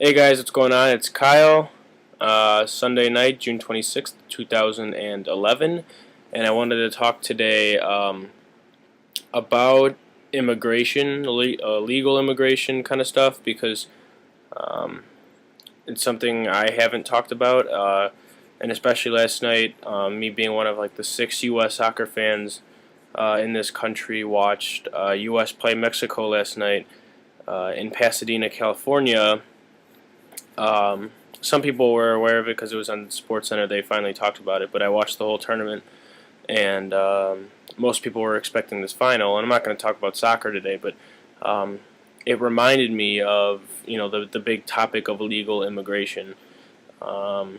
Hey guys, what's going on? It's Kyle. Sunday night, June 26th, 2011, and I wanted to talk today about immigration, legal immigration kind of stuff, because um, it's something I haven't talked about, and especially last night, me being one of like the 6 U.S. soccer fans in this country, watched U.S. play Mexico last night in Pasadena, California. Um, some people were aware of it because it was on Sports Center. They finally talked about it, but I watched the whole tournament, and most people were expecting this final. And I'm not going to talk about soccer today, but um, it reminded me of the big topic of illegal immigration, um,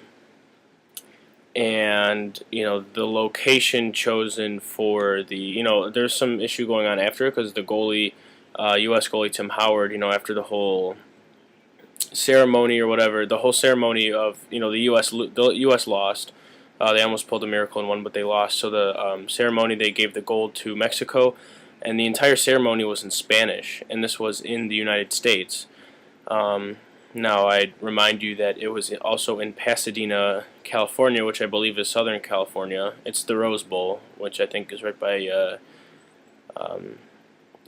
and the location chosen for there's some issue going on after because the goalie, U.S. goalie Tim Howard, after the whole ceremony or whatever, the whole ceremony of the U.S. lost. They almost pulled a miracle and won, but they lost. So the ceremony, they gave the gold to Mexico, and the entire ceremony was in Spanish, and this was in the United States. Um, Now I'd remind you that it was also in Pasadena, California, which I believe is Southern California. It's the Rose Bowl, which I think is right by um,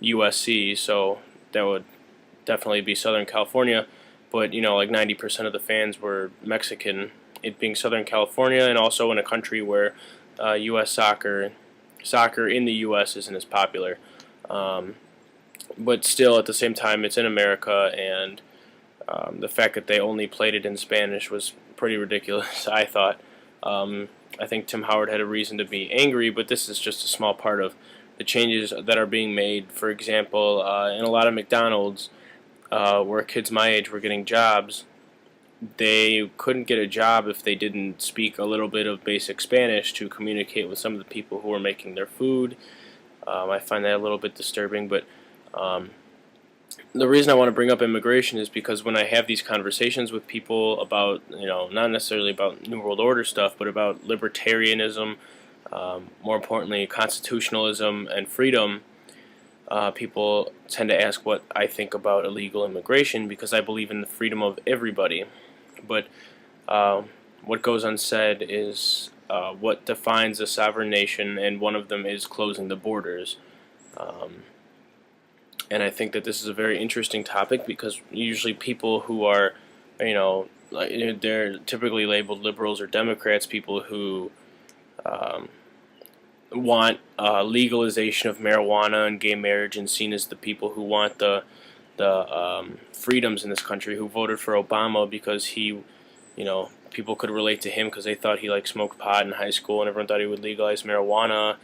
USC. So that would definitely be Southern California, but like 90% of the fans were Mexican. It being Southern California, and also in a country where U.S. soccer in the U.S. isn't as popular, um, but still at the same time it's in America, and the fact that they only played it in Spanish was pretty ridiculous. I thought. I think Tim Howard had a reason to be angry, but this is just a small part of the changes that are being made. For example, in a lot of McDonald's, where kids my age were getting jobs, they couldn't get a job if they didn't speak a little bit of basic Spanish to communicate with some of the people who were making their food. I find that a little bit disturbing, but um, the reason I want to bring up immigration is because when I have these conversations with people about, not necessarily about New World Order stuff, but about libertarianism, more importantly, constitutionalism and freedom, people tend to ask what I think about illegal immigration because I believe in the freedom of everybody. But uh, what goes unsaid is what defines a sovereign nation, and one of them is closing the borders. Um, and I think that this is a very interesting topic because usually people who are, they're typically labeled liberals or Democrats, people who um, want legalization of marijuana and gay marriage, and seen as the people who want the freedoms in this country, who voted for Obama because people could relate to him because they thought he smoked pot in high school, and everyone thought he would legalize marijuana.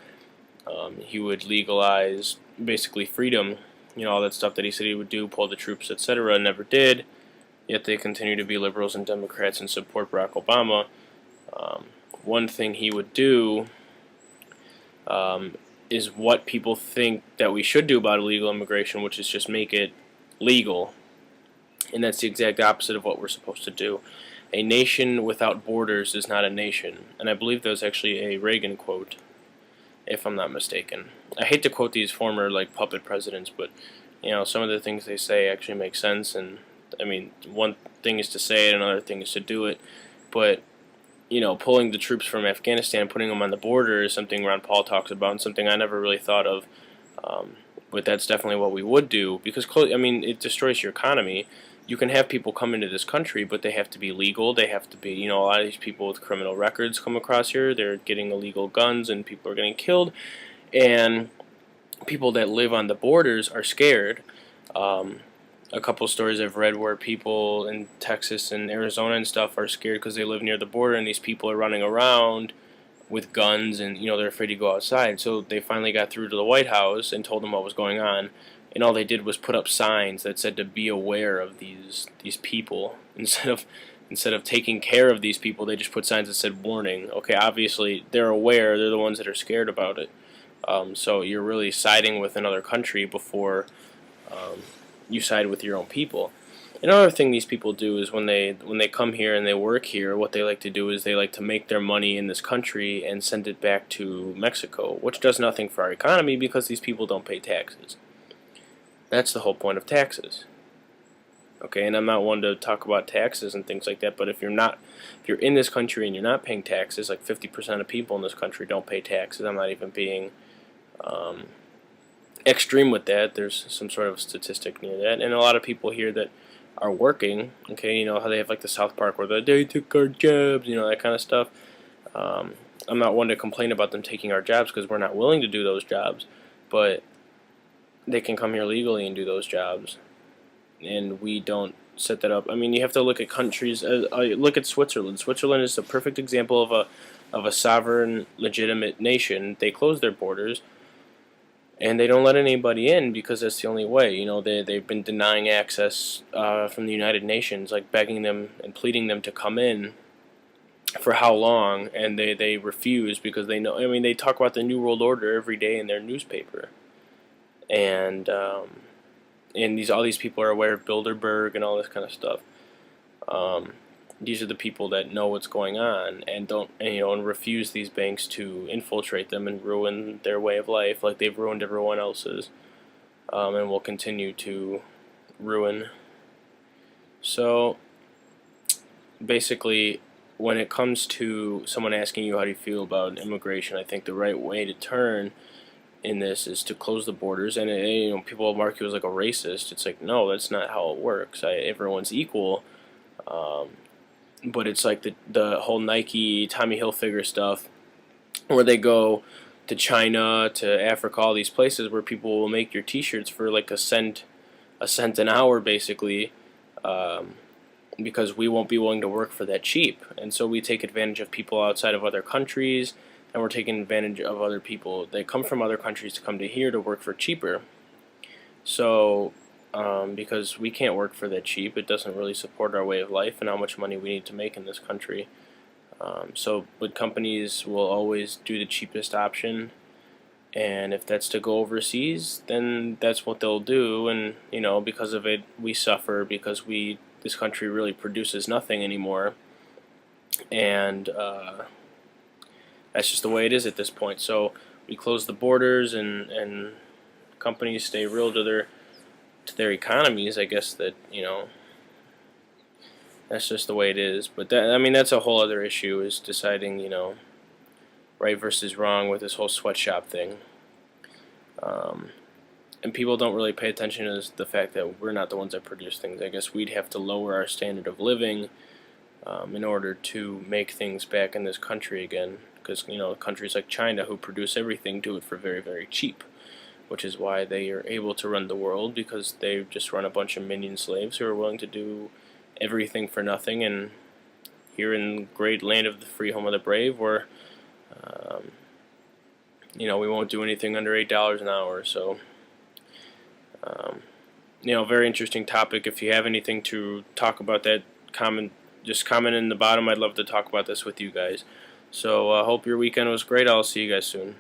He would legalize basically freedom, all that stuff that he said he would do, pull the troops, etc. Never did. Yet they continue to be liberals and Democrats and support Barack Obama. One thing he would do is what people think that we should do about illegal immigration, which is just make it legal. And that's the exact opposite of what we're supposed to do. A nation without borders is not a nation. And I believe that was actually a Reagan quote, if I'm not mistaken. I hate to quote these former puppet presidents, but some of the things they say actually make sense. And I mean, one thing is to say it, another thing is to do it. But pulling the troops from Afghanistan and putting them on the border is something Ron Paul talks about, and something I never really thought of. But that's definitely what we would do because it destroys your economy. You can have people come into this country, but they have to be legal. They have to be, a lot of these people with criminal records come across here. They're getting illegal guns, and people are getting killed. And people that live on the borders are scared. A couple stories I've read where people in Texas and Arizona and stuff are scared because they live near the border, and these people are running around with guns, and they're afraid to go outside. So they finally got through to the White House and told them what was going on, and all they did was put up signs that said to be aware of these people. Instead of taking care of these people, they just put signs that said warning. Okay, obviously they're aware. They're the ones that are scared about it. So you're really siding with another country before you side with your own people. Another thing these people do is when they come here and they work here, what they like to do is they like to make their money in this country and send it back to Mexico, which does nothing for our economy because these people don't pay taxes. That's the whole point of taxes. Okay, and I'm not one to talk about taxes and things like that, but if you're in this country and you're not paying taxes, like 50% of people in this country don't pay taxes. I'm not even being um, extreme with that. There's some sort of statistic near that, and a lot of people here that are working. Okay, you know how they have like the South Park where they took our jobs, you know, that kind of stuff. Um, I'm not one to complain about them taking our jobs because we're not willing to do those jobs, but they can come here legally and do those jobs, and we don't set that up. I mean, you have to look at countries. Look at Switzerland. Switzerland is a perfect example of a sovereign, legitimate nation. They close their borders and they don't let anybody in because that's the only way. You know, they've been denying access from the United Nations, like begging them and pleading them to come in for how long, and they refuse because they know. I mean, they talk about the New World Order every day in their newspaper, and these all these people are aware of Bilderberg and all this kind of stuff. Um, these are the people that know what's going on and don't, and, you know, and refuse these banks to infiltrate them and ruin their way of life like they've ruined everyone else's, and will continue to ruin. So basically, when it comes to someone asking you how do you feel about immigration, I think the right way to turn in this is to close the borders. And you know, people will mark you as like a racist. It's like, no, that's not how it works. Everyone's equal. Um, but it's like the whole Nike Tommy Hilfiger stuff, where they go to China, to Africa, all these places where people will make your T-shirts for like a cent an hour, basically, because we won't be willing to work for that cheap, and so we take advantage of people outside of other countries, and we're taking advantage of other people that come from other countries to come to here to work for cheaper. So because we can't work for that cheap, it doesn't really support our way of life and how much money we need to make in this country. But companies will always do the cheapest option, and if that's to go overseas, then that's what they'll do. And you know, because of it, we suffer because this country really produces nothing anymore, and that's just the way it is at this point. So we close the borders, and companies stay real to their economies. I guess that, you know, that's just the way it is. But that, I mean, that's a whole other issue, is deciding, you know, right versus wrong with this whole sweatshop thing. Um, and people don't really pay attention to the fact that we're not the ones that produce things. I guess we'd have to lower our standard of living in order to make things back in this country again. Because, you know, countries like China, who produce everything, do it for very, very cheap, which is why they are able to run the world, because they just run a bunch of minion slaves who are willing to do everything for nothing. And here in the great land of the free home of the brave, where you know, we won't do anything under $8 an hour. So you know, very interesting topic. If you have anything to talk about that, just comment in the bottom. I'd love to talk about this with you guys. So I hope your weekend was great. I'll see you guys soon.